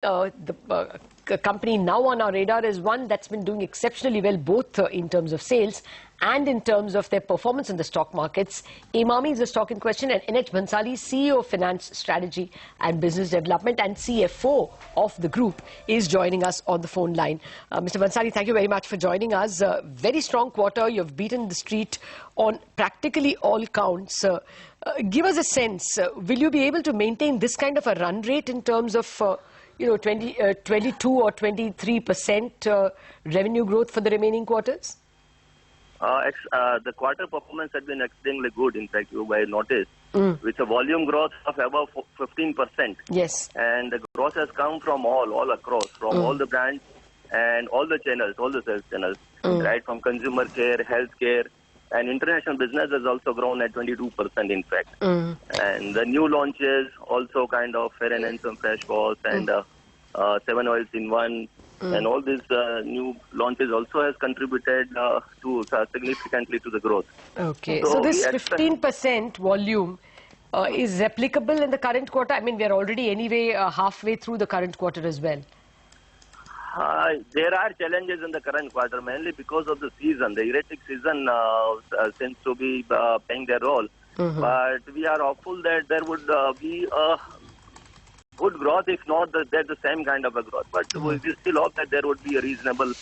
the company now on our radar is one that's been doing exceptionally well, both in terms of sales and in terms of their performance in the stock markets. Emami is the stock in question, and NH Bhansali, CEO of Finance Strategy and Business Development and CFO of the group, is joining us on the phone line. Mr. Bhansali, thank you very much for joining us. Very strong quarter. You've beaten the street on practically all counts. Give us a sense, will you be able to maintain this kind of a run rate in terms of 22 or 23% revenue growth for the remaining quarters? The quarter performance has been extremely good. In fact, you might notice, with a volume growth of above 15%. Yes. And the growth has come from all across, from all the brands and all the channels, all the sales channels, right? From consumer care, healthcare, and international business has also grown at 22%, in fact. And the new launches also kind of Fair and Handsome Fresh Wash and 7 oils in one. And all these new launches also has contributed significantly to the growth. Okay, so this 15% volume is replicable in the current quarter? I mean, we are already anyway halfway through the current quarter as well. There are challenges in the current quarter, mainly because of the season. The erratic season seems to be playing their role. But we are hopeful that there would be a good growth, if not the same kind of a growth. But we still hope that there would be a reasonable,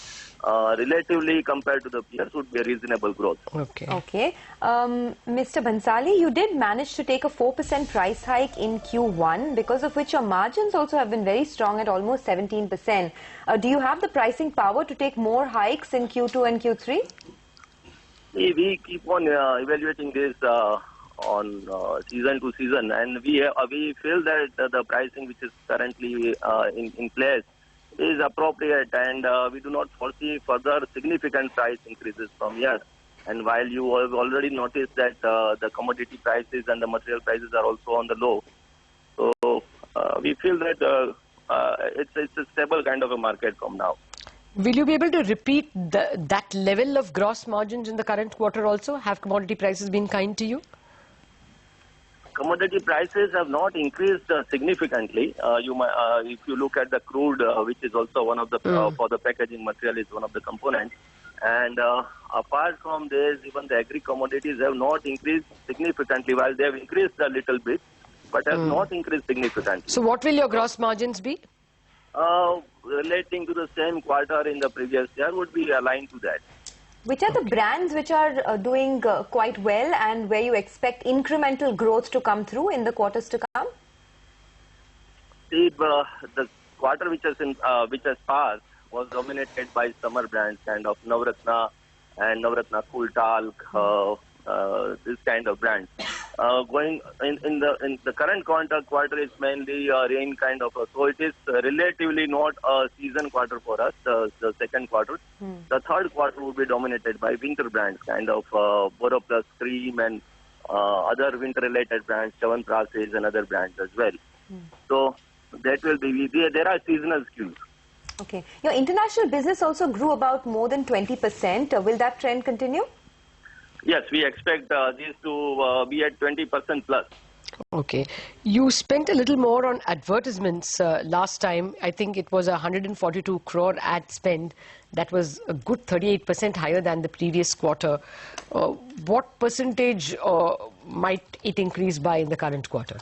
relatively compared to the peers, would be a reasonable growth. Okay. Mr. Bhansali, you did manage to take a 4% price hike in Q1, because of which your margins also have been very strong at almost 17%. Do you have the pricing power to take more hikes in Q2 and Q3? We keep on evaluating this on season to season, and we feel that the pricing which is currently in place is appropriate, and we do not foresee further significant price increases from here. And while you have already noticed that the commodity prices and the material prices are also on the low, so we feel that it's a stable kind of a market from now. Will you be able to repeat that level of gross margins in the current quarter also? Have commodity prices been kind to you? Commodity prices have not increased significantly. If you look at the crude, which is also one of the for the packaging material, is one of the components. And apart from this, even the agri commodities have not increased significantly. While they have increased a little bit, but have not increased significantly. So what will your gross margins be? Relating to the same quarter in the previous year would be aligned to that. Which are the brands which are doing quite well, and where you expect incremental growth to come through in the quarters to come? The quarter which has passed was dominated by summer brands, kind of Navratna and Navratna Cool Talc, this kind of brands. Going in the current quarter is mainly rain kind of, so it is relatively not a season quarter for us, the second quarter. The third quarter will be dominated by winter brands, kind of Boro Plus Cream and other winter related brands, Chyawanprash and other brands as well. So that will be, there are seasonal skews. Okay. Your international business also grew about more than 20%. Will that trend continue? Yes, we expect these to be at 20% plus. Okay. You spent a little more on advertisements last time. I think it was 142 crore ad spend. That was a good 38% higher than the previous quarter. What percentage might it increase by in the current quarter?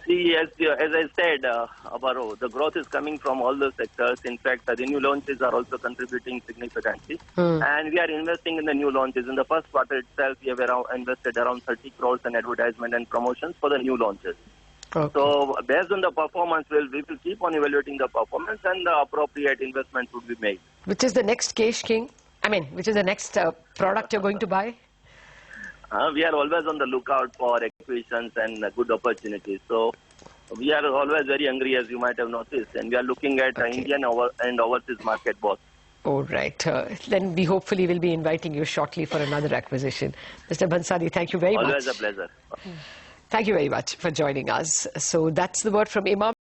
See, as I said, the growth is coming from all the sectors. In fact, the new launches are also contributing significantly. And we are investing in the new launches. In the first quarter itself, we have invested around 30 crores in advertisement and promotions for the new launches. Okay. So, based on the performance, we will keep on evaluating the performance, and the appropriate investments would be made. Which is the next Kesh King? I mean, which is the next product you're going to buy? We are always on the lookout for acquisitions and good opportunities. So we are always very hungry, as you might have noticed, and we are looking at Indian and overseas market both. All right. Then we hopefully will be inviting you shortly for another acquisition. Mr. Bhansali, thank you very much. Always a pleasure. Thank you very much for joining us. So that's the word from Imam.